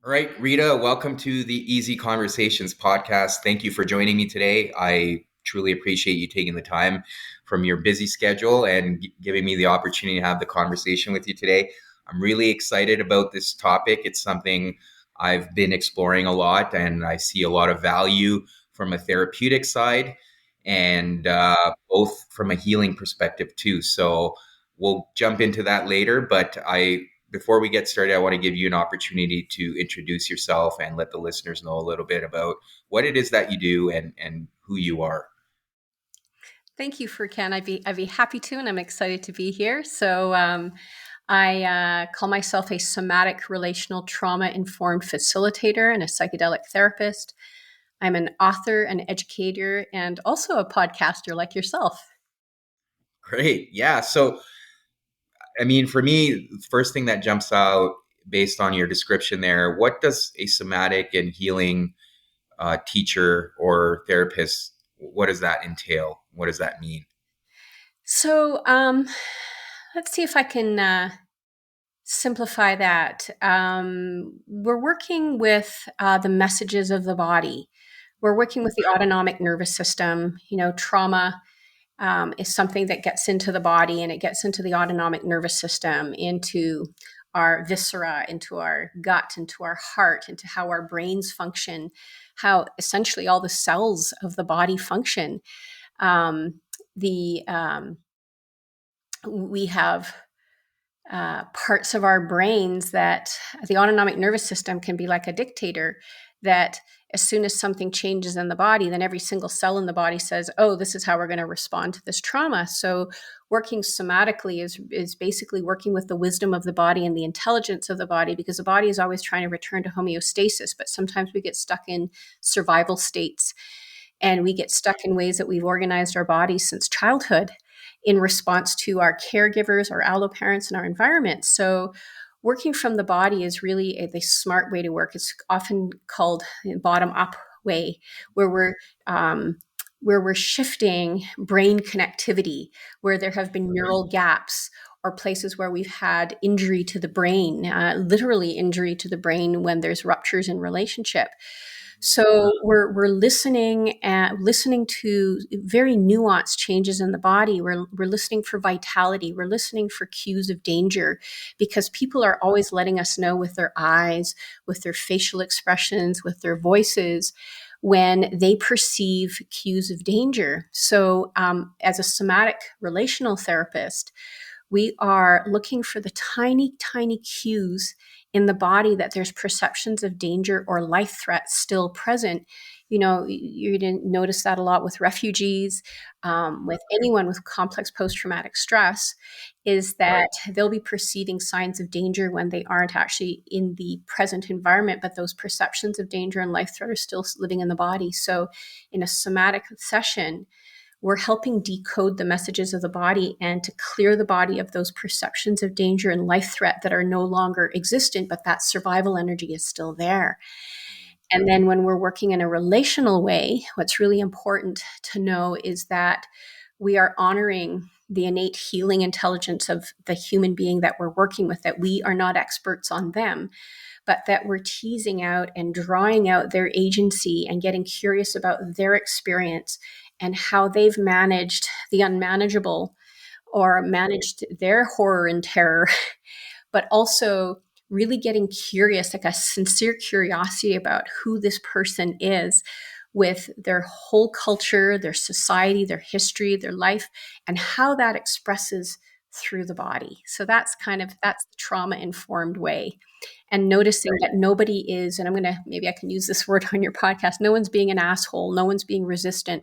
All right, Rita, welcome to the Easy Conversations podcast. Thank you for joining me today. I truly appreciate you taking the time from your busy schedule and giving me the opportunity to have the conversation with you today. I'm really excited about this topic. It's something I've been exploring a lot, and I see a lot of value from a therapeutic side and both from a healing perspective, too. So we'll jump into that later, but before we get started, I want to give you an opportunity to introduce yourself and let the listeners know a little bit about what it is that you do and who you are. Thank you for Ken. I'd be happy to, and I'm excited to be here. I call myself a somatic relational trauma informed facilitator and a psychedelic therapist. I'm an author, an educator, and also a podcaster like yourself. Great. Yeah. So, I mean, for me, the first thing that jumps out based on your description there, what does a somatic and healing teacher or therapist, what does that entail? What does that mean? So let's see if I can simplify that. We're working with the messages of the body. We're working with the autonomic nervous system. Trauma is something that gets into the body and it gets into the autonomic nervous system, into our viscera, into our gut, into our heart, into how our brains function, how essentially all the cells of the body function. The We have parts of our brains that the autonomic nervous system can be like a dictator, that as soon as something changes in the body, then every single cell in the body says, oh, this is how we're going to respond to this trauma. So working somatically is basically working with the wisdom of the body and the intelligence of the body, because the body is always trying to return to homeostasis. But sometimes we get stuck in survival states, and we get stuck in ways that we've organized our bodies since childhood in response to our caregivers, our alloparents, and our environment. So working from the body is really the smart way to work. It's often called bottom up way, where we're shifting brain connectivity, where there have been neural gaps or places where we've had injury to the brain, literally injury to the brain when there's ruptures in relationship. So we're listening to very nuanced changes in the body. We're listening for vitality. We're listening for cues of danger, because people are always letting us know with their eyes, with their facial expressions, with their voices, when they perceive cues of danger. So, as a somatic relational therapist, we are looking for the tiny, tiny cues in the body that there's perceptions of danger or life threats still present. You didn't notice that a lot with refugees, with anyone with complex post-traumatic stress, is that they'll be perceiving signs of danger when they aren't actually in the present environment, but those perceptions of danger and life threat are still living in the body. So in a somatic session, we're helping decode the messages of the body and to clear the body of those perceptions of danger and life threat that are no longer existent, but that survival energy is still there. And then when we're working in a relational way, what's really important to know is that we are honoring the innate healing intelligence of the human being that we're working with, that we are not experts on them, but that we're teasing out and drawing out their agency and getting curious about their experience and how they've managed the unmanageable or managed their horror and terror, but also really getting curious, like a sincere curiosity about who this person is, with their whole culture, their society, their history, their life, and how that expresses through the body. So that's the trauma informed way. And noticing that nobody is, and maybe I can use this word on your podcast, no one's being an asshole, no one's being resistant,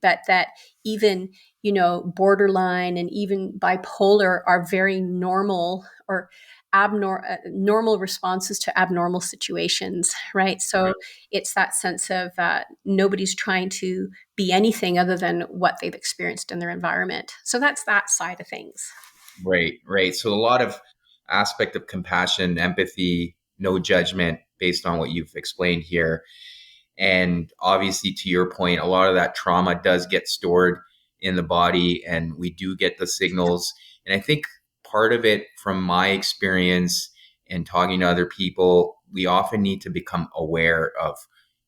but that even, borderline and even bipolar are very normal or normal responses to abnormal situations, right? So it's that sense of nobody's trying to be anything other than what they've experienced in their environment. So that's that side of things. Right, right. So a lot of aspect of compassion, empathy, no judgment based on what you've explained here. And obviously, to your point, a lot of that trauma does get stored in the body, and we do get the signals. And I think part of it, from my experience and talking to other people, we often need to become aware of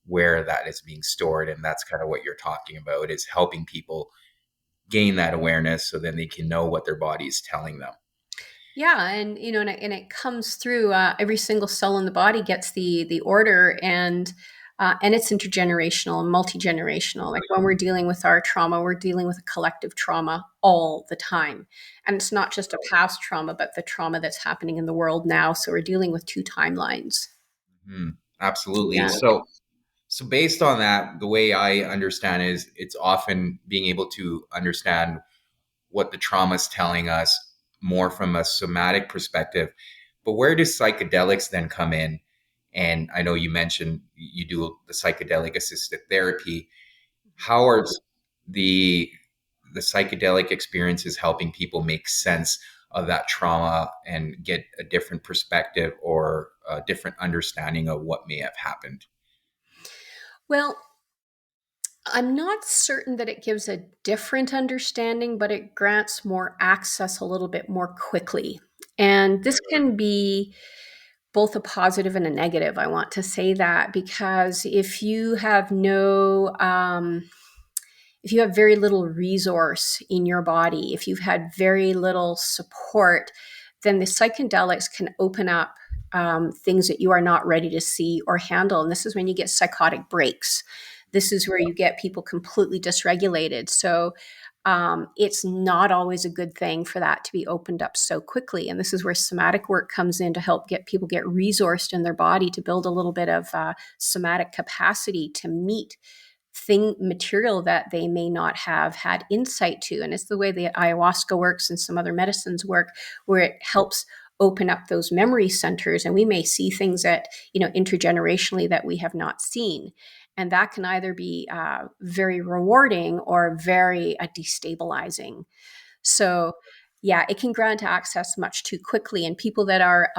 where that is being stored. And that's kind of what you're talking about, is helping people gain that awareness so then they can know what their body is telling them. Yeah, and and it comes through. Every single cell in the body gets the order, and it's intergenerational and multi-generational. Like when we're dealing with our trauma, we're dealing with a collective trauma all the time, and it's not just a past trauma, but the trauma that's happening in the world now. So we're dealing with two timelines. Mhm. Absolutely. Yeah. So based on that, the way I understand it is it's often being able to understand what the trauma is telling us more from a somatic perspective. But where do psychedelics then come in? And I know you mentioned you do the psychedelic assisted therapy. How are the the psychedelic experiences helping people make sense of that trauma and get a different perspective or a different understanding of what may have happened? Well, I'm not certain that it gives a different understanding, but it grants more access a little bit more quickly. And this can be both a positive and a negative. I want to say that because if you have very little resource in your body, if you've had very little support, then the psychedelics can open up things that you are not ready to see or handle. And this is when you get psychotic breaks. This is where you get people completely dysregulated. So it's not always a good thing for that to be opened up so quickly. And this is where somatic work comes in to help get people get resourced in their body to build a little bit of somatic capacity to meet thing material that they may not have had insight to. And it's the way the ayahuasca works and some other medicines work, where it helps open up those memory centers, and we may see things that intergenerationally that we have not seen. And that can either be very rewarding or very destabilizing. So, yeah, it can grant access much too quickly. And people that are,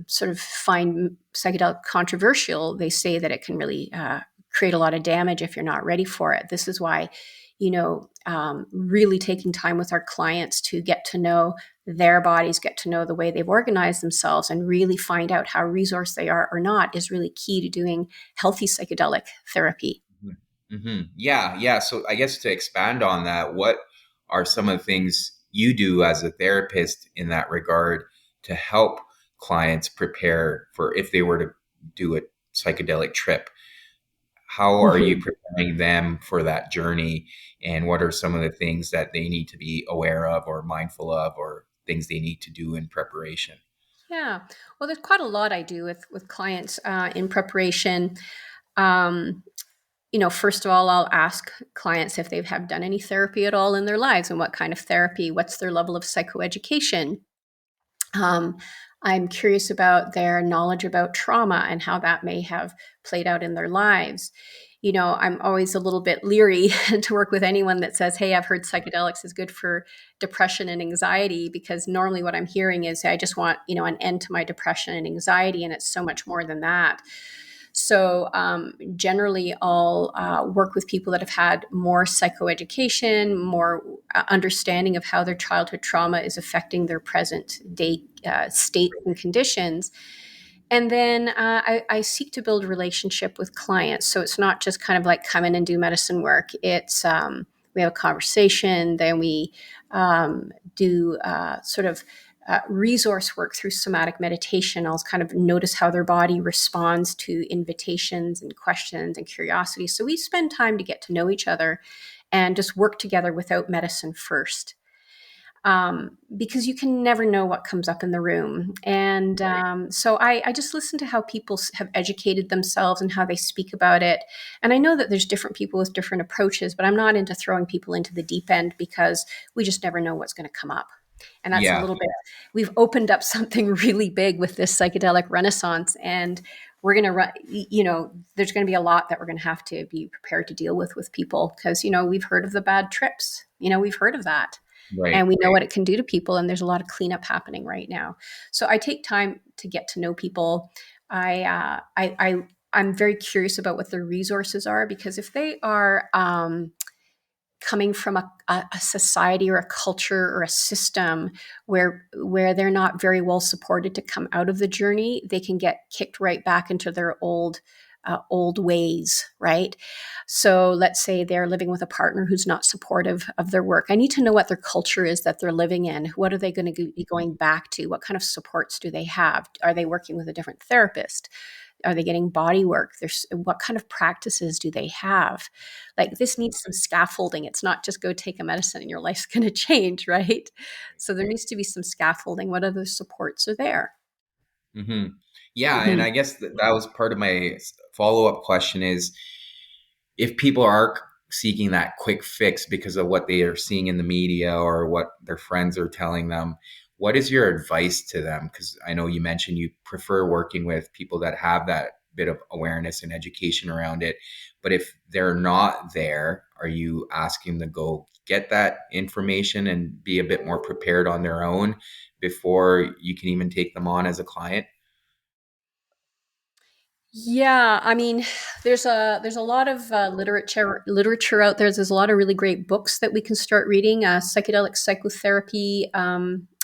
sort of find psychedelic controversial, they say that it can really create a lot of damage if you're not ready for it. This is why, really taking time with our clients to get to know their bodies, get to know the way they've organized themselves, and really find out how resourced they are or not is really key to doing healthy psychedelic therapy. Yeah, yeah. So I guess to expand on that, what are some of the things you do as a therapist in that regard to help clients prepare for if they were to do a psychedelic trip? How are you Mhm. preparing them for that journey? And what are some of the things that they need to be aware of or mindful of or things they need to do in preparation? Yeah. Well, there's quite a lot I do with clients in preparation. Um, first of all, I'll ask clients if they've have done any therapy at all in their lives and what kind of therapy, what's their level of psychoeducation. Um, I'm curious about their knowledge about trauma and how that may have played out in their lives. I'm always a little bit leery to work with anyone that says, "Hey, I've heard psychedelics is good for depression and anxiety," because normally what I'm hearing is, "Hey, I just want, an end to my depression and anxiety," and it's so much more than that. So generally, I'll work with people that have had more psychoeducation, more understanding of how their childhood trauma is affecting their present day state and conditions. And then I seek to build a relationship with clients. So it's not just kind of like come in and do medicine work. It's we have a conversation, then we do sort of resource work through somatic meditation. I'll kind of notice how their body responds to invitations and questions and curiosity. So we spend time to get to know each other and just work together without medicine first. Because you can never know what comes up in the room. And so I just listen to how people have educated themselves and how they speak about it. And I know that there's different people with different approaches, but I'm not into throwing people into the deep end because we just never know what's going to come up. And that's a Yeah, little bit, we've opened up something really big with this psychedelic renaissance. And we're going to run, there's going to be a lot that we're going to have to be prepared to deal with people because, we've heard of the bad trips, we've heard of that right. and we know what it can do to people, and there's a lot of cleanup happening right now. So I take time to get to know people. I'm very curious about what their resources are, because if they are coming from a society or a culture or a system where they're not very well supported to come out of the journey, they can get kicked right back into their old ways, right? So let's say they're living with a partner who's not supportive of their work. I need to know what their culture is that they're living in. What are they going to be going back to? What kind of supports do they have? Are they working with a different therapist? Are they getting body work? There's what kind of practices do they have? Like this needs some scaffolding. It's not just go take a medicine and your life's going to change, right? So there needs to be some scaffolding. What other supports are there? Hmm. Yeah, and Mhm. I guess that was part of my follow up question is, if people are seeking that quick fix because of what they are seeing in the media or what their friends are telling them, what is your advice to them? Because I know you mentioned you prefer working with people that have that bit of awareness and education around it. But if they're not there, are you asking them to go get that information and be a bit more prepared on their own before you can even take them on as a client? Yeah, I mean, there's a lot of literature out there. There's a lot of really great books that we can start reading. Psychedelic psychotherapy,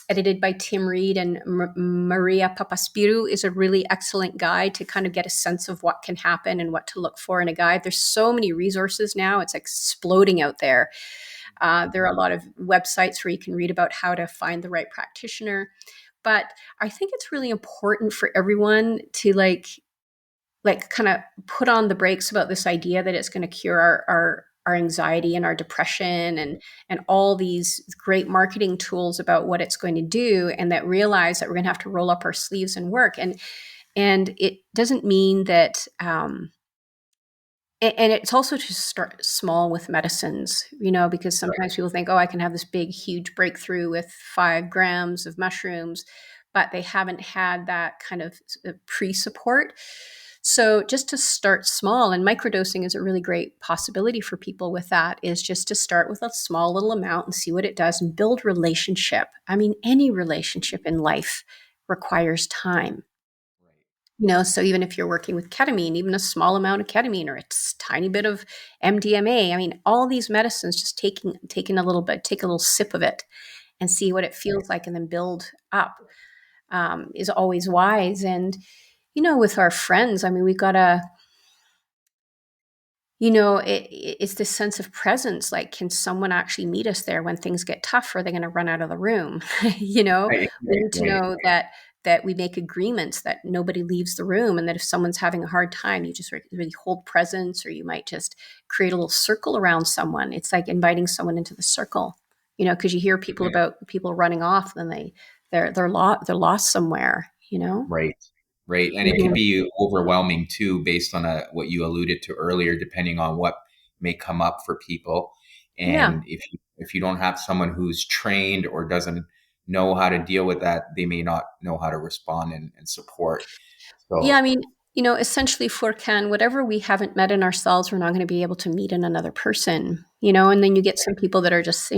edited by Tim Reed and Maria Papaspiru, is a really excellent guide to kind of get a sense of what can happen and what to look for in a guide. There's so many resources now; it's exploding out there. There are a lot of websites where you can read about how to find the right practitioner. But I think it's really important for everyone to like kind of put on the brakes about this idea that it's going to cure our anxiety and our depression and all these great marketing tools about what it's going to do, and that realize that we're going to have to roll up our sleeves and work. And it doesn't mean that and it's also to start small with medicines, because sometimes people think, oh, I can have this big huge breakthrough with 5 grams of mushrooms, but they haven't had that kind of pre-support. So just to start small, and microdosing is a really great possibility for people with that, is just to start with a small little amount and see what it does and build relationship. I mean, any relationship in life requires time. So even if you're working with ketamine, even a small amount of ketamine or a tiny bit of MDMA, I mean, all these medicines, just taking a little bit, take a little sip of it and see what it feels like, and then build up, is always wise. And with our friends, I mean, we've got to, it's this sense of presence. Like, can someone actually meet us there when things get tough? Or are they going to run out of the room? Right, We right, need to right, know that we make agreements that nobody leaves the room, and that if someone's having a hard time, you just really hold presence, or you might just create a little circle around someone. It's like inviting someone into the circle, because you hear people about people running off, then they're lost somewhere. right, right. And it can Mhm. be overwhelming too, based on what you alluded to earlier, depending on what may come up for people. Yeah. And if you don't have someone who's trained or doesn't know how to deal with that, they may not know how to respond and support. Yeah, I So mean, essentially for Ken, whatever we haven't met in ourselves, we're not going to be able to meet in another person, and then you get some people that are just,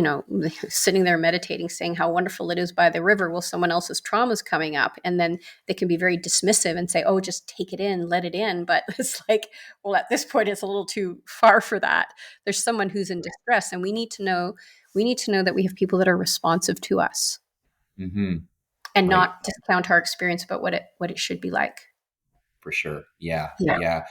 sitting there meditating, saying how wonderful it is by the river. Well, someone else's trauma is coming up, and then they can be very dismissive and say, oh, just take it in, let it in. But it's like, well, at this point, it's a little too far for that. There's someone who's in distress, and we need to know that we have people that are responsive to us mhm, and right, not discount our experience about what it should be like. for sure. Yeah, Yeah. yeah.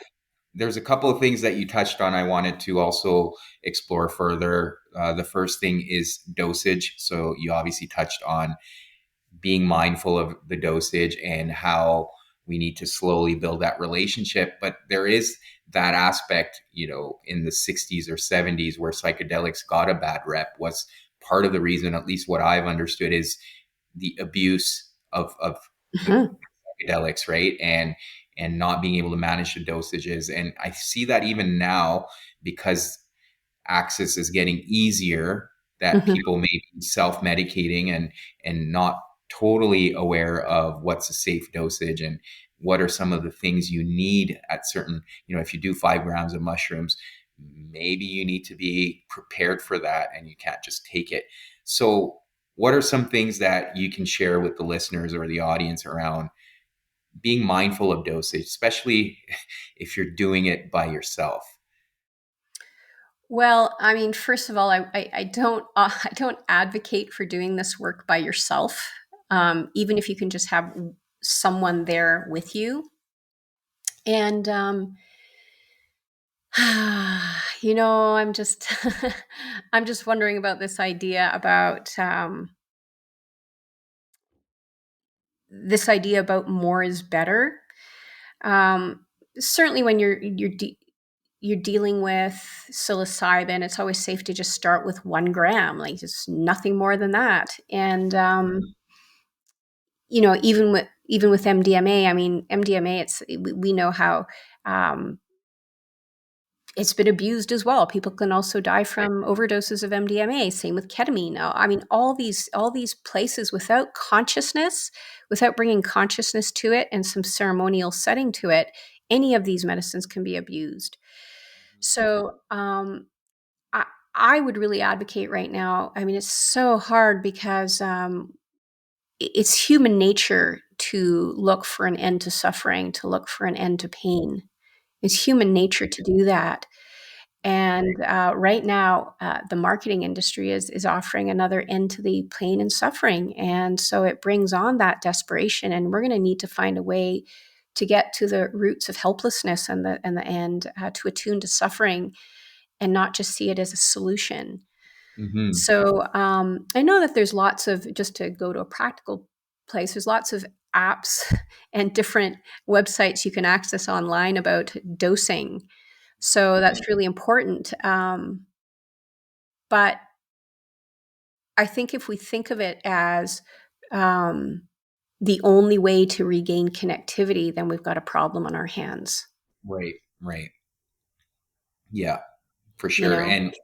There's a couple of things that you touched on I wanted to also explore further. The first thing is dosage. So you obviously touched on being mindful of the dosage and how we need to slowly build that relationship. But there is that aspect, in the 60s or 70s where psychedelics got a bad rep, was part of the reason, at least what I've understood, is the abuse of the Mhm. psychedelics, right? And not being able to manage the dosages. And I see that even now, because access is getting easier, that Mhm. people may be self-medicating and not totally aware of what's a safe dosage and what are some of the things you need at certain, if you do 5 grams of mushrooms, maybe you need to be prepared for that and you can't just take it. So what are some things that you can share with the listeners or the audience around being mindful of dosage, especially if you're doing it by yourself? Well, I mean, first of all, I don't I don't advocate for doing this work by yourself. Even if you can just have someone there with you. And I'm just I'm just wondering about this idea about more is better. Um, Certainly, when you're dealing with psilocybin, it's always safe to just start with 1 gram, like just nothing more than that. And even with MDMA, I mean, MDMA, we know how um, it's been abused as well. People can also die from overdoses of MDMA. Same with ketamine. I mean, all these places without consciousness, without bringing consciousness to it and some ceremonial setting to it, any of these medicines can be abused. So I, I would really advocate right now. I mean, it's so hard because it's human nature to look for an end to suffering, to look for an end to pain. It's human nature to do that. And right now, the marketing industry is offering another end to the pain and suffering, and so it brings on that desperation. And we're going to need to find a way to get to the roots of helplessness and to attune to suffering, and not just see it as a solution. Hmm. So I know that there's lots of, just to go to a practical place, there's lots of apps and different websites you can access online about dosing. So that's really important. But I think if we think of it as um, the only way to regain connectivity, then we've got a problem on our hands. Right, right. Yeah, for You sure. know, And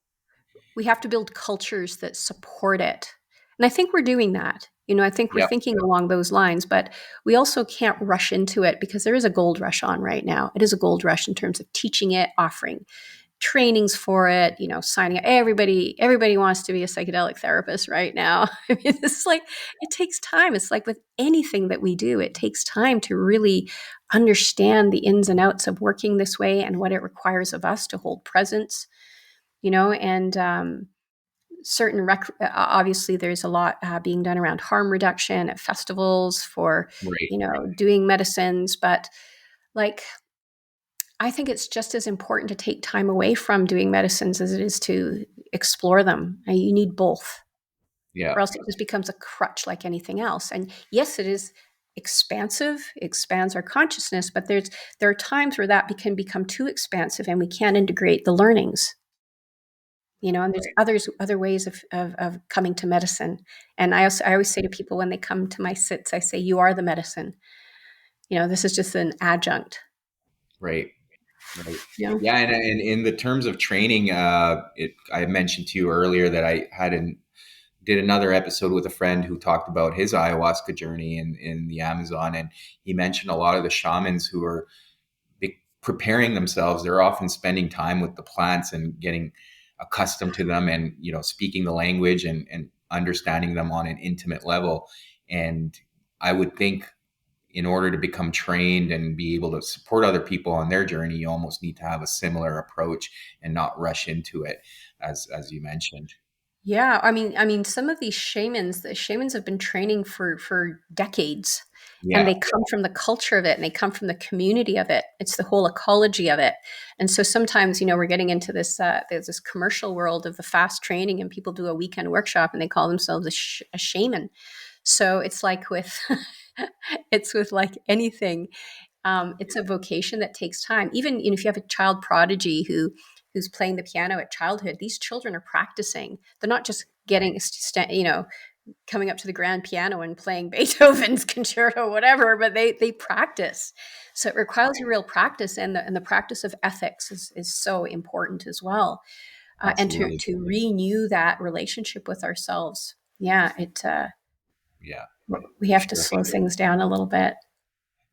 we have to build cultures that support it. And I think we're doing that. I think we're yeah, thinking along those lines, but we also can't rush into it because there is a gold rush on right now. It is a gold rush in terms of teaching it, offering trainings for it, signing up. Everybody wants to be a psychedelic therapist right now. I mean, it's like, it takes time. It's like with anything that we do, it takes time to really understand the ins and outs of working this way and what it requires of us to hold presence, and obviously there's a lot being done around harm reduction at festivals for, right, doing medicines, but like, I think it's just as important to take time away from doing medicines as it is to explore them. You need both, yeah, or else it just becomes a crutch like anything else. And yes, it is expansive, expands our consciousness, but there are times where that can become too expansive and we can't integrate the learnings. And there's right, other ways of coming to medicine. And I always say to people when they come to my sits, I say, you are the medicine. This is just an adjunct. right, right. Yeah. Yeah, and in the terms of training, I mentioned to you earlier that I did another episode with a friend who talked about his ayahuasca journey in the Amazon, and he mentioned a lot of the shamans who are preparing themselves. They're often spending time with the plants and getting accustomed to them, and speaking the language and understanding them on an intimate level. And I would think in order to become trained and be able to support other people on their journey, you almost need to have a similar approach and not rush into it, as you mentioned. Yeah, I mean, some of these shamans, the shamans have been training for decades, and Yeah, they come from the culture of it, and they come from the community of it. It's the whole ecology of it. And so sometimes, we're getting into this there's this commercial world of the fast training, and people do a weekend workshop, and they call themselves a shaman. So it's like with it's with like anything. It's a vocation that takes time. Even if you have a child prodigy who's playing the piano at childhood, these children are practicing. They're not just coming up to the grand piano and playing Beethoven's concerto, whatever, but they practice. So it requires a real practice, and the practice of ethics is so important as well, and to absolutely. to renew that relationship with ourselves. Yeah, Yeah, we for have to sure. slow things down a little bit.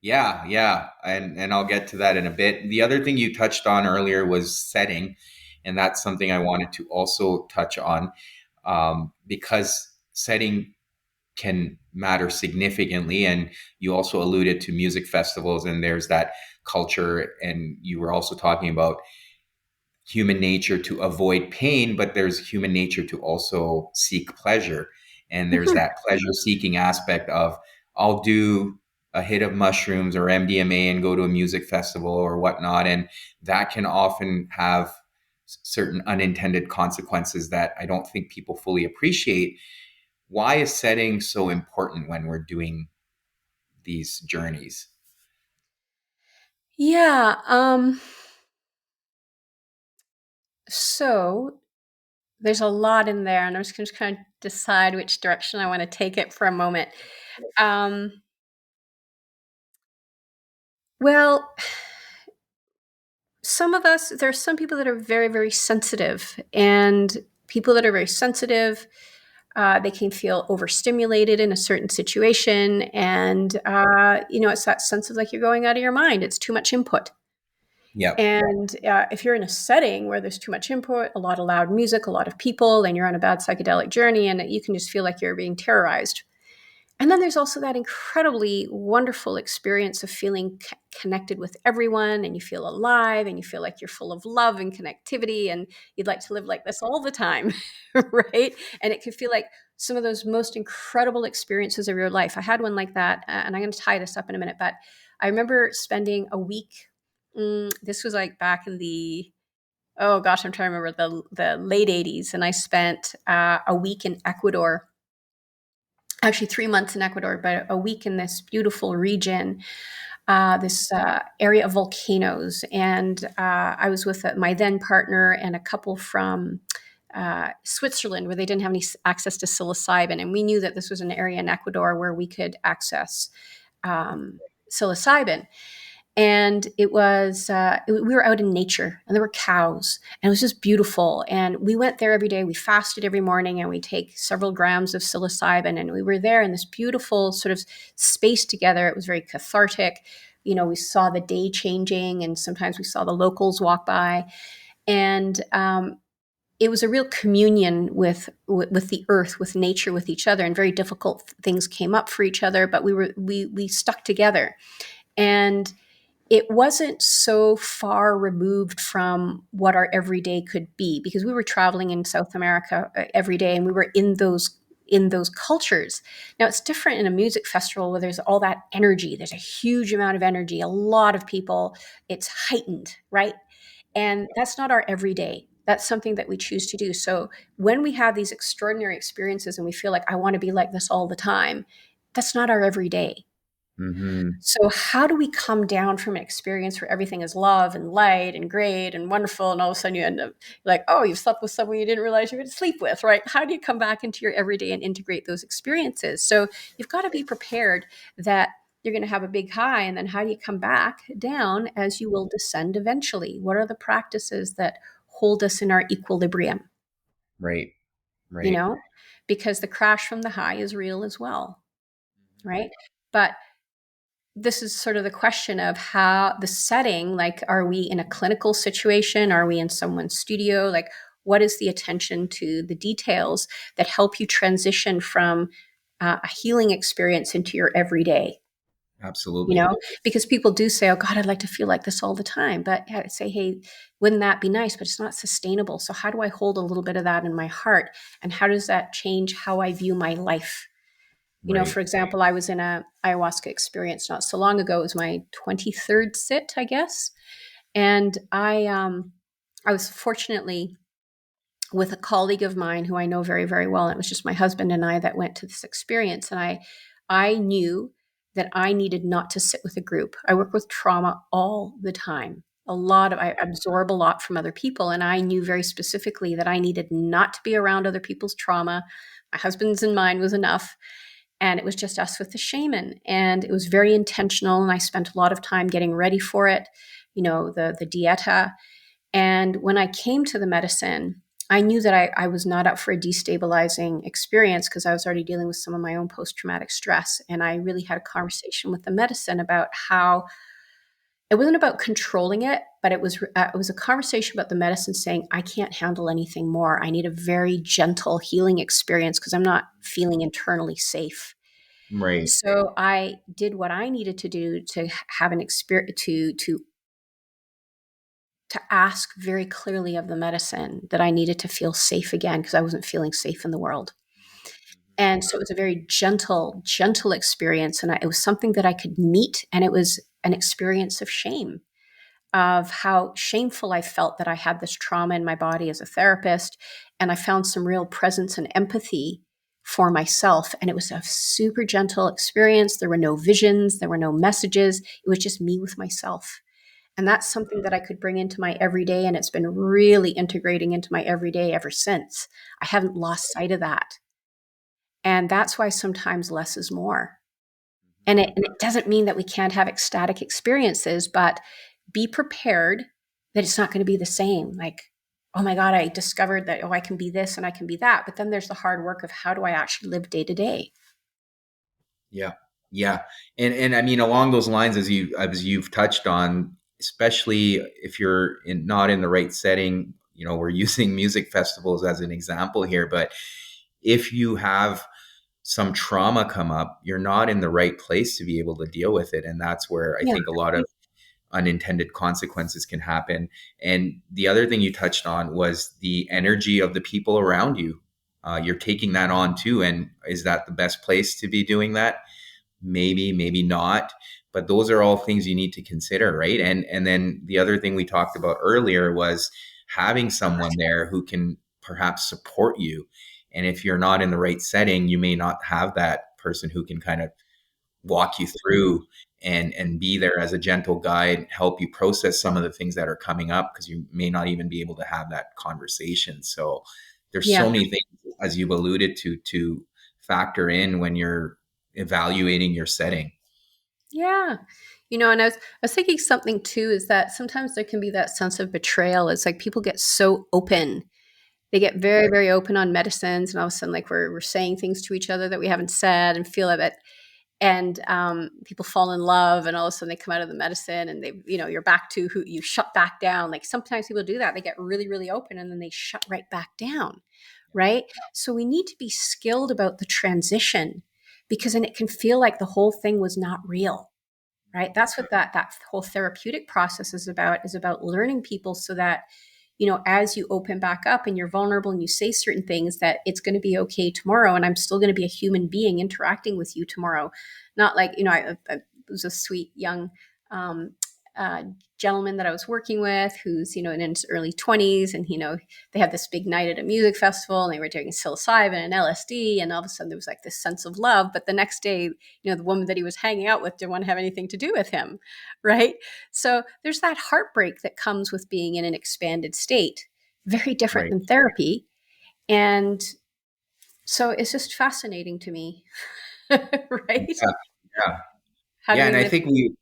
Yeah, yeah, and I'll get to that in a bit. The other thing you touched on earlier was setting, and that's something I wanted to also touch on, because setting can matter significantly. And you also alluded to music festivals, and there's that culture, and you were also talking about human nature to avoid pain, but there's human nature to also seek pleasure. And there's Mhm. that pleasure seeking aspect of, I'll do a hit of mushrooms or MDMA and go to a music festival or whatnot. And that can often have certain unintended consequences that I don't think people fully appreciate. Why is setting so important when we're doing these journeys? Yeah. So there's a lot in there, and I'm just going to kind of decide which direction I want to take it for a moment. Um, well, some of us, there are some people that are very, very sensitive, and people that are very sensitive, they can feel overstimulated in a certain situation, and it's that sense of like you're going out of your mind. It's too much input. Yep. And if you're in a setting where there's too much input, a lot of loud music, a lot of people, and you're on a bad psychedelic journey, and you can just feel like you're being terrorized. And then there's also that incredibly wonderful experience of feeling connected with everyone, and you feel alive, and you feel like you're full of love and connectivity, and you'd like to live like this all the time, right? And it can feel like some of those most incredible experiences of your life. I had one like that, and I'm going to tie this up in a minute, but I remember spending a week. This was like back in the, oh gosh, I'm trying to remember, the late 80s, and I spent a week in Ecuador, actually 3 months in Ecuador, but a week in this beautiful region, this area of volcanoes. And I was with my then partner and a couple from Switzerland, where they didn't have any access to psilocybin. And we knew that this was an area in Ecuador where we could access psilocybin. And it was we were out in nature, and there were cows, and it was just beautiful. And we went there every day. We fasted every morning, and we take several grams of psilocybin, and we were there in this beautiful sort of space together. It was very cathartic. We saw the day changing, and sometimes we saw the locals walk by. And it was a real communion with the earth, with nature, with each other. And very difficult things came up for each other, but we stuck together. And it wasn't so far removed from what our everyday could be, because we were traveling in South America every day, and we were in those cultures. Now it's different in a music festival where there's all that energy. There's a huge amount of energy, a lot of people. It's heightened, right? And that's not our everyday. That's something that we choose to do. So when we have these extraordinary experiences and we feel like I want to be like this all the time, that's not our everyday. Hmm. So, how do we come down from an experience where everything is love and light and great and wonderful, and all of a sudden you end up like, oh, you've slept with someone you didn't realize you were going to sleep with, right? How do you come back into your everyday and integrate those experiences? So, you've got to be prepared that you're going to have a big high, and then how do you come back down as you will descend eventually? What are the practices that hold us in our equilibrium? Right. You Right. know, because the crash from the high is real as well, right? But this is sort of the question of how the setting, like, are we in a clinical situation? Are we in someone's studio? Like, what is the attention to the details that help you transition from a healing experience into your everyday? You Absolutely. know, because people do say, oh God, I'd like to feel like this all the time. But yeah, I'd say, hey, wouldn't that be nice? But it's not sustainable. So, how do I hold a little bit of that in my heart? And how does that change how I view my life? Right. For example, I was in a ayahuasca experience not so long ago. It was my 23rd sit, I guess. And I was fortunately with a colleague of mine who I know very, very well. And it was just my husband and I that went to this experience. And I knew that I needed not to sit with a group. I work with trauma all the time. I absorb a lot from other people. And I knew very specifically that I needed not to be around other people's trauma. My husband's and mine was enough, and it was just us with the shaman, and it was very intentional, and I spent a lot of time getting ready for it, the dieta. And when I came to the medicine, I knew that I was not up for a destabilizing experience, because I was already dealing with some of my own post-traumatic stress. And I really had a conversation with the medicine about how it wasn't about controlling it, but it was a conversation about the medicine saying, I can't handle anything more. I need a very gentle healing experience because I'm not feeling internally safe. Right. So I did what I needed to do to have an experience, to to ask very clearly of the medicine that I needed to feel safe again because I wasn't feeling safe in the world. And so it was a very gentle, gentle experience. And it was something that I could meet. And it was an experience of shame, of how shameful I felt that I had this trauma in my body as a therapist. And I found some real presence and empathy for myself. And it was a super gentle experience. There were no visions, there were no messages. It was just me with myself. And that's something that I could bring into my everyday. And it's been really integrating into my everyday ever since. I haven't lost sight of that. And that's why sometimes less is more. And it doesn't mean that we can't have ecstatic experiences, but be prepared that it's not going to be the same. Like, oh my God, I discovered that, oh, I can be this and I can be that. But then there's the hard work of how do I actually live day to day? Yeah. Yeah. And I mean, along those lines, as you've touched on, especially if you're not in the right setting, we're using music festivals as an example here, but if you have some trauma come up, you're not in the right place to be able to deal with it. And that's where I Yeah. think a lot of unintended consequences can happen. And the other thing you touched on was the energy of the people around you. You're taking that on too. And is that the best place to be doing that? Maybe, maybe not. But those are all things you need to consider, right? And then the other thing we talked about earlier was having someone there who can perhaps support you. And if you're not in the right setting, you may not have that person who can kind of walk you through and be there as a gentle guide, help you process some of the things that are coming up because you may not even be able to have that conversation. So there's Yeah. so many things, as you've alluded to factor in when you're evaluating your setting. Yeah. And I was thinking something too is that sometimes there can be that sense of betrayal. It's like people get so open. They get very, very open on medicines, and all of a sudden, like we're saying things to each other that we haven't said and feel it. And people fall in love, and all of a sudden they come out of the medicine and you're back to who you shut back down. Like sometimes people do that. They get really, really open and then they shut right back down. Right. So we need to be skilled about the transition because then it can feel like the whole thing was not real. Right. That's what that whole therapeutic process is about learning people so that, as you open back up and you're vulnerable and you say certain things, that it's going to be okay tomorrow. And I'm still going to be a human being interacting with you tomorrow. Not like, I was a sweet young um, uh, gentleman that I was working with who's, in his early 20s. And, they had this big night at a music festival and they were doing psilocybin and LSD. And all of a sudden there was like this sense of love. But the next day, the woman that he was hanging out with didn't want to have anything to do with him. Right. So there's that heartbreak that comes with being in an expanded state, very different Right. than therapy. And so it's just fascinating to me. Right. Yeah. Yeah. How do Yeah. we And I live? think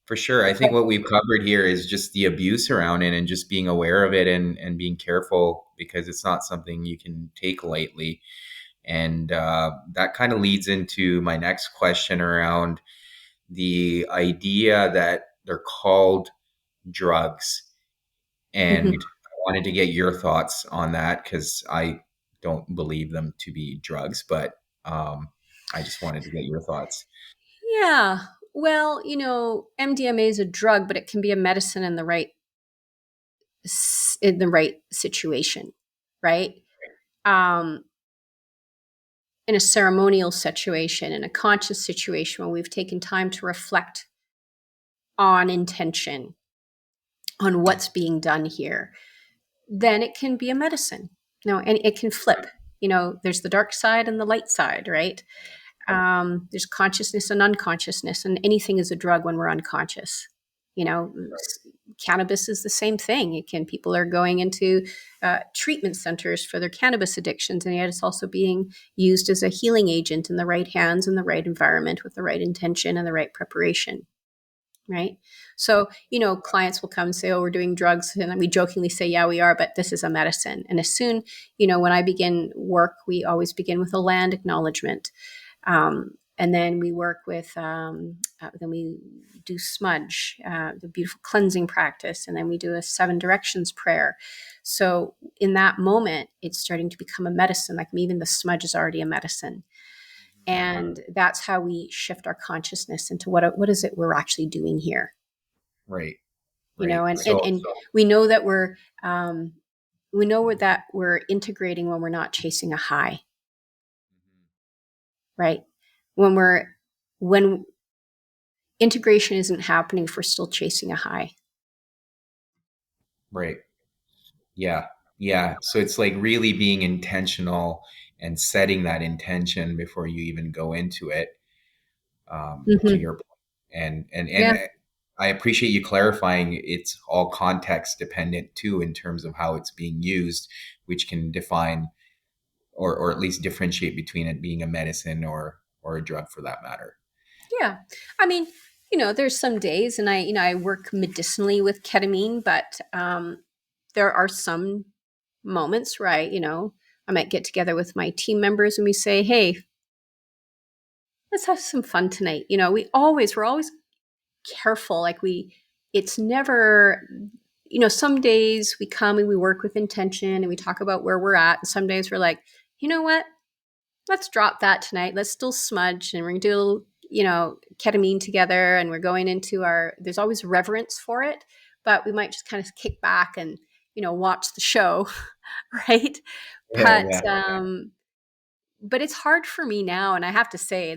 for sure, I think what we've covered here is just the abuse around it and just being aware of it and being careful because it's not something you can take lightly. And that kind of leads into my next question around the idea that they're called drugs. Mhm. And I wanted to get your thoughts on that because I don't believe them to be drugs, but I just wanted to get your thoughts. Yeah. Well, MDMA is a drug, but it can be a medicine in the right situation, right? Um, in a ceremonial situation, in a conscious situation, when we've taken time to reflect on intention, on what's being done here, then it can be a medicine. And it can flip. There's the dark side and the light side, right? There's consciousness and unconsciousness, and anything is a drug when we're unconscious. You know, cannabis is the same thing. People are going into treatment centers for their cannabis addictions, and yet it's also being used as a healing agent in the right hands, in the right environment, with the right intention and the right preparation. Right. So, clients will come and say, oh, we're doing drugs. And we jokingly say, yeah, we are, but this is a medicine. And as soon, when I begin work, we always begin with a land acknowledgement. And then we work with, then we do smudge, the beautiful cleansing practice. And then we do a 7 directions prayer. So in that moment, it's starting to become a medicine. Like even the smudge is already a medicine. And that's how we shift our consciousness into what is it we're actually doing here. Right. Right. And we know that um, we're integrating when we're not chasing a high, right? When when integration isn't happening if we're still chasing a high. Right. Yeah. Yeah. So it's like really being intentional and setting that intention before you even go into it, to Mm-hmm. your point. And Yeah. I appreciate you clarifying it's all context dependent too in terms of how it's being used, which can define or at least differentiate between it being a medicine or a drug for that matter. Yeah. I mean, there's some days and I work medicinally with ketamine, but there are some moments where I might get together with my team members and we say, hey, let's have some fun tonight. We're always careful. It's never, some days we come and we work with intention and we talk about where we're at. And some days we're like, you know what? Let's drop that tonight. Let's still smudge and we're gonna do a little, ketamine together. And we're going into there's always reverence for it, but we might just kind of kick back and, watch the show. Right. Yeah, But, yeah. but it's hard for me now. And I have to say,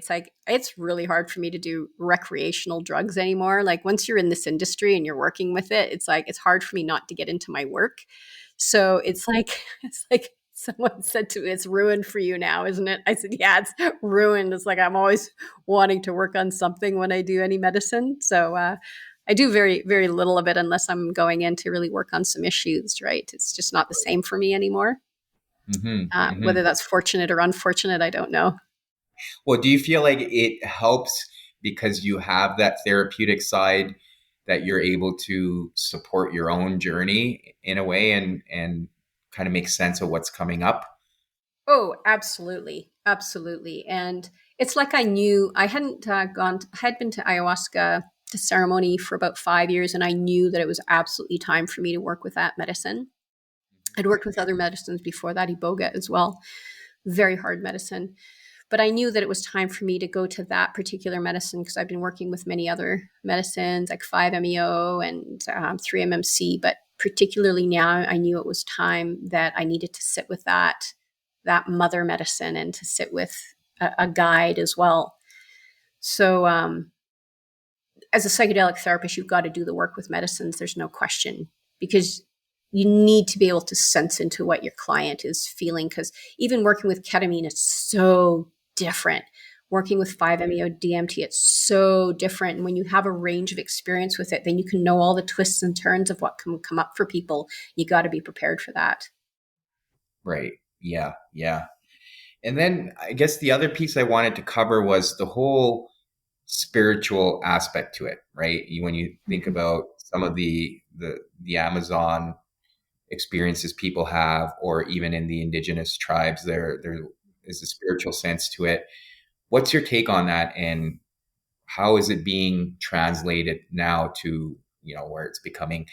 it's really hard for me to do recreational drugs anymore. Like once you're in this industry and you're working with it, it's hard for me not to get into my work. So it's like someone said to me, it's ruined for you now, isn't it? I said, yeah, it's ruined. It's like I'm always wanting to work on something when I do any medicine. So I do very, very little of it unless I'm going in to really work on some issues, right? It's just not the same for me anymore. Hmm. Whether Hmm. that's fortunate or unfortunate, I don't know. Well, do you feel like it helps because you have that therapeutic side that you're able to support your own journey in a way and kind of make sense of what's coming up? Oh, absolutely. Absolutely. And it's like I knew I hadn't I had been to ayahuasca to ceremony for about 5 years, and I knew that it was absolutely time for me to work with that medicine. I'd worked with other medicines before that, iboga as well, very hard medicine. But I knew that it was time for me to go to that particular medicine because I've been working with many other medicines like 5-MeO and 3-MMC. But particularly now, I knew it was time that I needed to sit with that mother medicine and to sit with a guide as well. So, as a psychedelic therapist, you've got to do the work with medicines. There's no question because you need to be able to sense into what your client is feeling. Because even working with ketamine is so different. Working with 5-MeO DMT, it's so different. And when you have a range of experience with it, then you can know all the twists and turns of what can come up for people. You got to be prepared for that. Right. Yeah. Yeah. And then I guess the other piece I wanted to cover was the whole spiritual aspect to it, right? When you think Mhm. about some of the Amazon experiences people have, or even in the indigenous tribes, there is a spiritual sense to it. What's your take on that, and how is it being translated now to where it's becoming?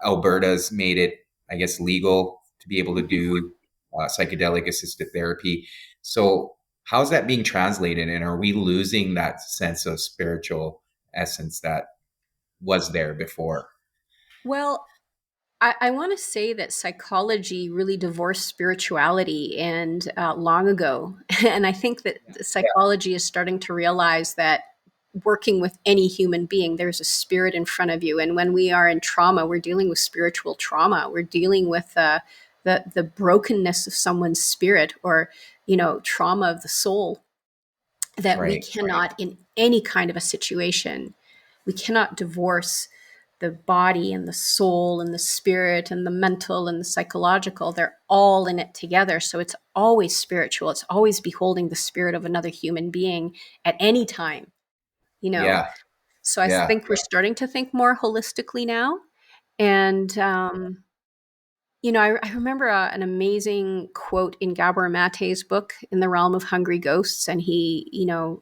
Alberta's made it, I guess, legal to be able to do psychedelic assisted therapy. So how's that being translated, and are we losing that sense of spiritual essence that was there before? Well, I want to say that psychology really divorced spirituality and long ago. And I think that the psychology is starting to realize that working with any human being, there's a spirit in front of you. And when we are in trauma, we're dealing with spiritual trauma. We're dealing with the brokenness of someone's spirit or, trauma of the soul that we Right. cannot, in any kind of a situation, we cannot divorce the body and the soul and the spirit and the mental and the psychological. They're all in it together. So it's always spiritual. It's always beholding the spirit of another human being at any time, you know. Yeah. So I Yeah. think we're starting to think more holistically now. And, I remember an amazing quote in Gabor Mate's book, In the Realm of Hungry Ghosts. And he,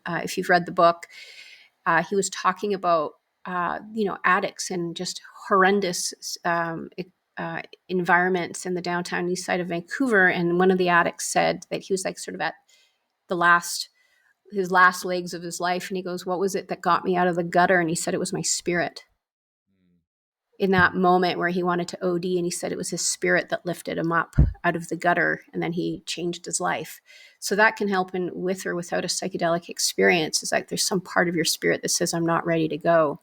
if you've read the book, he was talking about addicts and just horrendous environments in the downtown east side of Vancouver. And one of the addicts said that he was like sort of at the last his last legs of his life, and he goes, "What was it that got me out of the gutter?" And he said, "It was my spirit." in that moment where he wanted to OD, and he said it was his spirit that lifted him up out of the gutter, and then he changed his life. So that can help in with or without a psychedelic experience. It's like there's some part of your spirit that says, I'm not ready to go.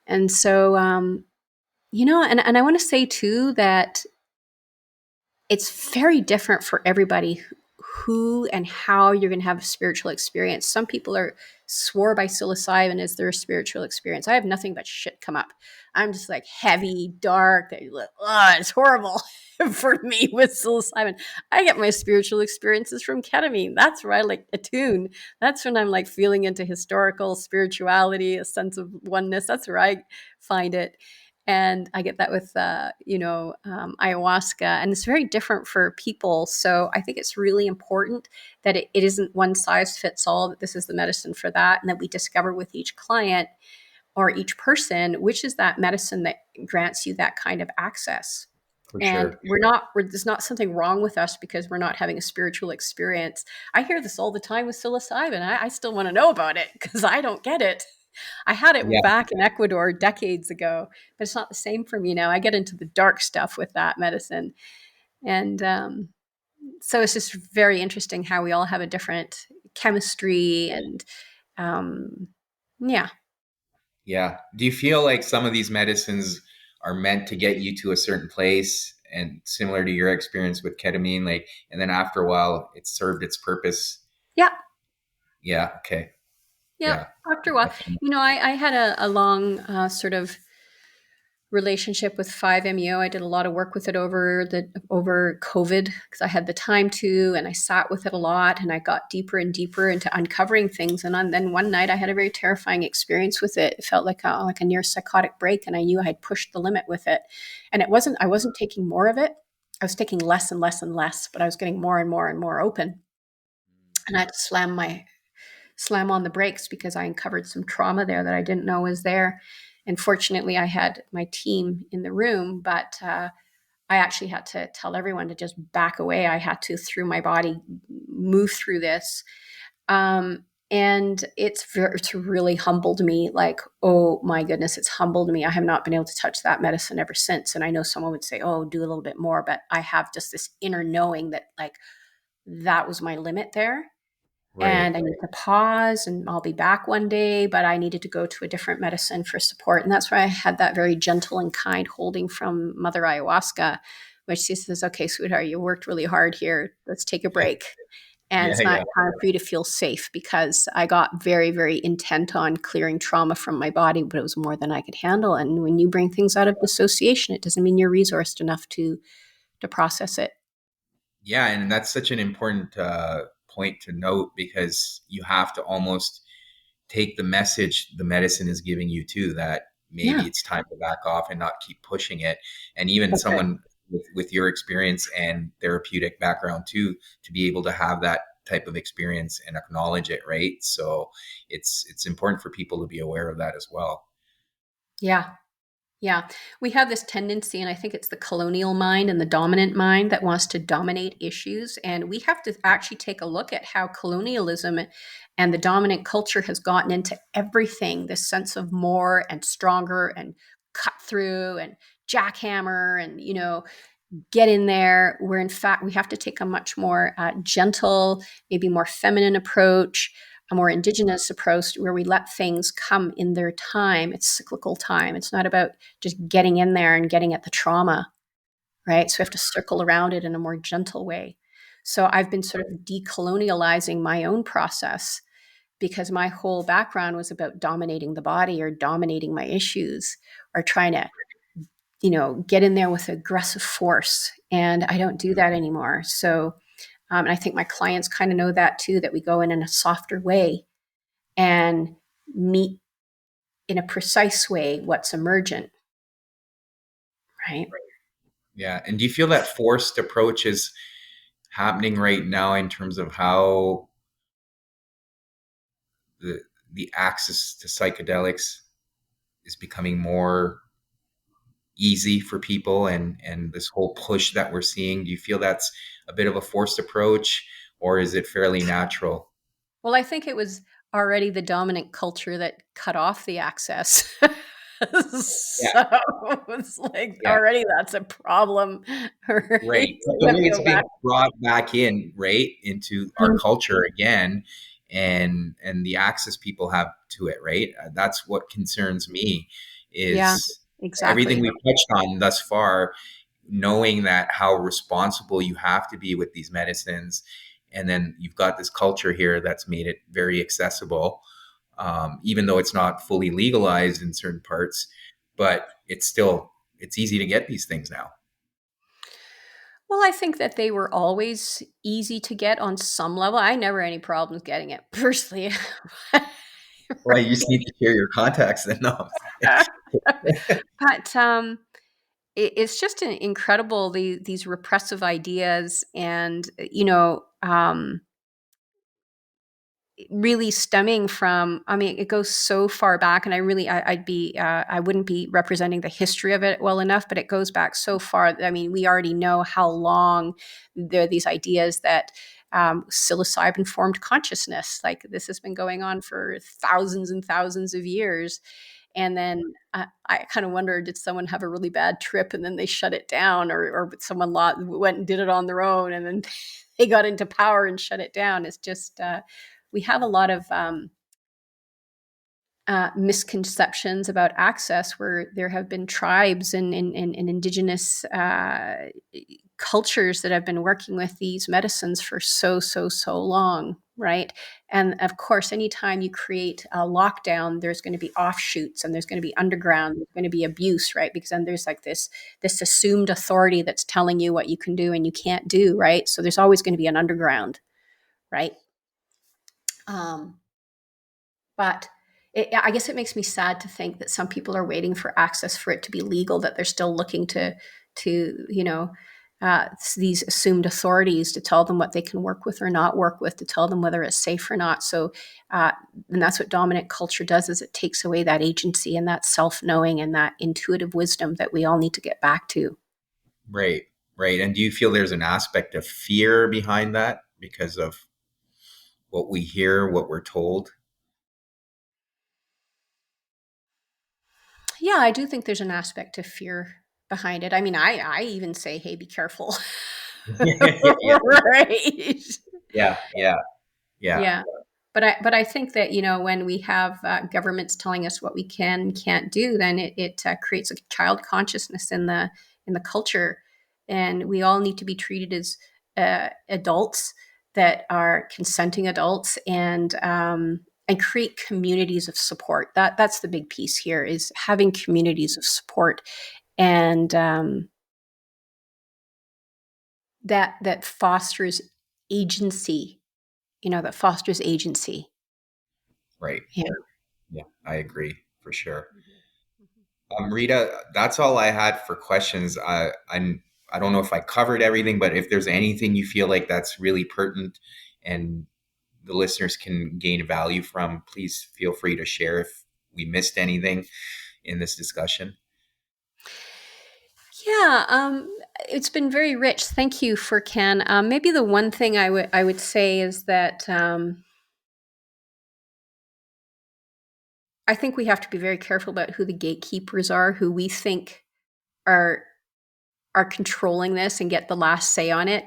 And so, and I want to say too that it's very different for everybody who and how you're going to have a spiritual experience. Some people are swore by psilocybin as their spiritual experience. I have nothing but shit come up. I'm just like heavy, dark. It's horrible for me with psilocybin. I get my spiritual experiences from ketamine. That's where I like attune. That's when I'm like feeling into historical spirituality, a sense of oneness. That's where I find it. And I get that with ayahuasca, and it's very different for people. So I think it's really important that it isn't one size fits all, that this is the medicine for that, and that we discover with each client or each person which is that medicine that grants you that kind of access. For And sure. there's not something wrong with us because we're not having a spiritual experience. I hear this all the time with psilocybin. I still want to know about it because I don't get it. I had it Yeah. back in Ecuador decades ago, but it's not the same for me now. I get into the dark stuff with that medicine. And so it's just very interesting how we all have a different chemistry. And um, yeah. Yeah. Do you feel like some of these medicines are meant to get you to a certain place, and similar to your experience with ketamine, like, and then after a while it served its purpose? Yeah. Yeah. Okay. Yep. Yeah. After a while, Definitely. I had a long sort of relationship with 5-MeO. I did a lot of work with it over COVID because I had the time to, and I sat with it a lot, and I got deeper and deeper into uncovering things. And then one night I had a very terrifying experience with it. It felt like a near psychotic break, and I knew I had pushed the limit with it. And I wasn't taking more of it. I was taking less and less and less, but I was getting more and more and more open. And I had to slam on the brakes because I uncovered some trauma there that I didn't know was there. And fortunately, I had my team in the room, but I actually had to tell everyone to just back away. I had to, through my body, move through this. And it's really humbled me. Like, oh my goodness, it's humbled me. I have not been able to touch that medicine ever since. And I know someone would say, oh, do a little bit more. But I have just this inner knowing that, like, that was my limit there, Right. and I need to pause, and I'll be back one day, but I needed to go to a different medicine for support. And that's why I had that very gentle and kind holding from Mother Ayahuasca, which she says, okay, sweetheart, you worked really hard here. Let's take a break. And Yeah. it's not Yeah. time for you to feel safe, because I got very, very intent on clearing trauma from my body, but it was more than I could handle. And when you bring things out of dissociation, it doesn't mean you're resourced enough to process it. Yeah, and that's such an important point to note, because you have to almost take the message the medicine is giving you too, that maybe Yeah, it's time to back off and not keep pushing it. And even that's it. someone with your experience and therapeutic background too, to be able to have that type of experience and acknowledge it, right? So it's important for people to be aware of that as well. Yeah. Yeah, we have this tendency, and I think it's the colonial mind and the dominant mind that wants to dominate issues. And we have to actually take a look at how colonialism and the dominant culture has gotten into everything, this sense of more and stronger and cut through and jackhammer and, get in there, where in fact we have to take a much more gentle, maybe more feminine approach, a more indigenous approach, where we let things come in their time. It's cyclical time. It's not about just getting in there and getting at the trauma, right? So we have to circle around it in a more gentle way. So I've been sort of decolonializing my own process, because my whole background was about dominating the body or dominating my issues or trying to get in there with aggressive force. And I don't do that anymore. So, and I think my clients kind of know that too, that we go in a softer way and meet in a precise way what's emergent, right? Yeah. And do you feel that forced approach is happening right now in terms of how the the access to psychedelics is becoming more easy for people, and this whole push that we're seeing? Do you feel that's a bit of a forced approach, or is it fairly natural? Well, I think it was already the dominant culture that cut off the access. Yeah, So it's like yeah. already that's a problem, right? Right. So But we the have way to it's go back. being brought back in, right, into our culture again, and the access people have to it, right? That's what concerns me Yeah, is everything exactly. we've touched on thus far, knowing that how responsible you have to be with these medicines, and then you've got this culture here that's made it very accessible, even though it's not fully legalized in certain parts, but it's easy to get these things now. Well, I think that they were always easy to get on some level. I never had any problems getting it personally. Well, you just need to share your contacts then. No. But it's just incredible these repressive ideas, and really stemming from, I mean, it goes so far back, and I wouldn't be representing the history of it well enough, but it goes back so far. I mean, we already know how long there are these ideas that psilocybin formed consciousness. Like, this has been going on for thousands and thousands of years. And then I kind of wonder, did someone have a really bad trip and then they shut it down, or someone went and did it on their own and then they got into power and shut it down? It's just, we have a lot of misconceptions about access, where there have been tribes and indigenous cultures that have been working with these medicines for so long, right? And of course, anytime you create a lockdown, there's going to be offshoots, and there's going to be underground, there's going to be abuse, right? Because then there's like this assumed authority that's telling you what you can do and you can't do, right? So there's always going to be an underground, right? um, But I guess it makes me sad to think that some people are waiting for access for it to be legal, that they're still looking to these assumed authorities to tell them what they can work with or not work with, to tell them whether it's safe or not. So, and that's what dominant culture does, is it takes away that agency and that self-knowing and that intuitive wisdom that we all need to get back to. Right, right. And do you feel there's an aspect of fear behind that because of what we hear, what we're told? Yeah, I do think there's an aspect of fear behind it. I mean, I even say, hey, be careful. Yeah, Right. yeah, yeah, yeah. Yeah. But I think that, when we have governments telling us what we can and can't do, then it creates a child consciousness in the culture, and we all need to be treated as adults that are consenting adults, and create communities of support. That's the big piece here, is having communities of support, and that fosters agency. That fosters agency. Right. Yeah. Yeah, I agree for sure. Mhm. Mhm. Rita, that's all I had for questions. I don't know if I covered everything, but if there's anything you feel like that's really pertinent and the listeners can gain value from, please feel free to share if we missed anything in this discussion. Yeah, it's been very rich. Thank you for Ken. Maybe the one thing I would say is that I think we have to be very careful about who the gatekeepers are, who we think are are controlling this and get the last say on it,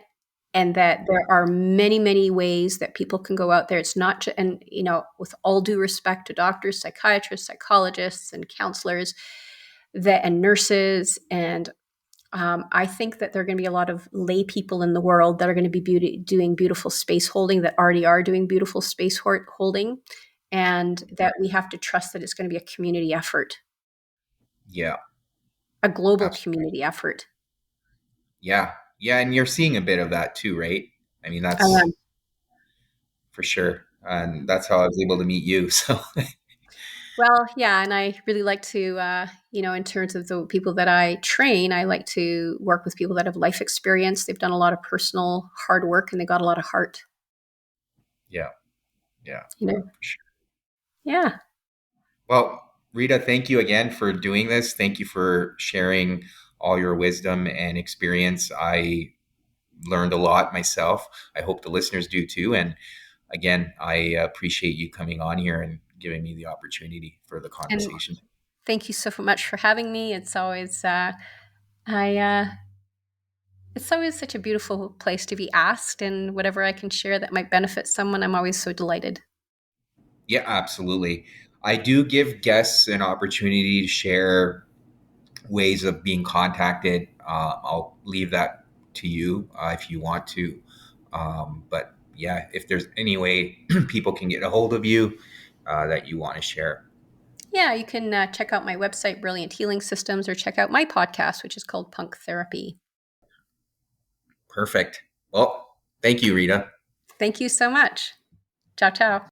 and that there are many ways that people can go out there. It's not and with all due respect to doctors, psychiatrists, psychologists, and counselors, that and nurses, and I think that there are going to be a lot of lay people in the world that are going to be doing beautiful space holding, that already are doing beautiful space holding, and that we have to trust that it's going to be a community effort, Yeah, a global absolutely. community effort. Yeah, yeah, and you're seeing a bit of that too, right? I mean, that's Um, for sure, and that's how I was able to meet you. So, well, yeah, and I really like to, in terms of the people that I train, I like to work with people that have life experience. They've done a lot of personal hard work, and they got a lot of heart. yeah, yeah, You know, for sure. yeah. Well, Rita, thank you again for doing this. Thank you for sharing all your wisdom and experience. I learned a lot myself. I hope the listeners do too. And again, I appreciate you coming on here and giving me the opportunity for the And conversation. Thank you so much for having me. I it's always such a beautiful place to be asked, and whatever I can share that might benefit someone, I'm always so delighted. Yeah, absolutely. I do give guests an opportunity to share ways of being contacted. I'll leave that to you if you want to. But yeah, if there's any way people can get a hold of you that you want to share. Yeah, you can check out my website, Brilliant Healing Systems, or check out my podcast, which is called Punk Therapy. Perfect. Well, thank you, Rita. Thank you so much. Ciao, ciao.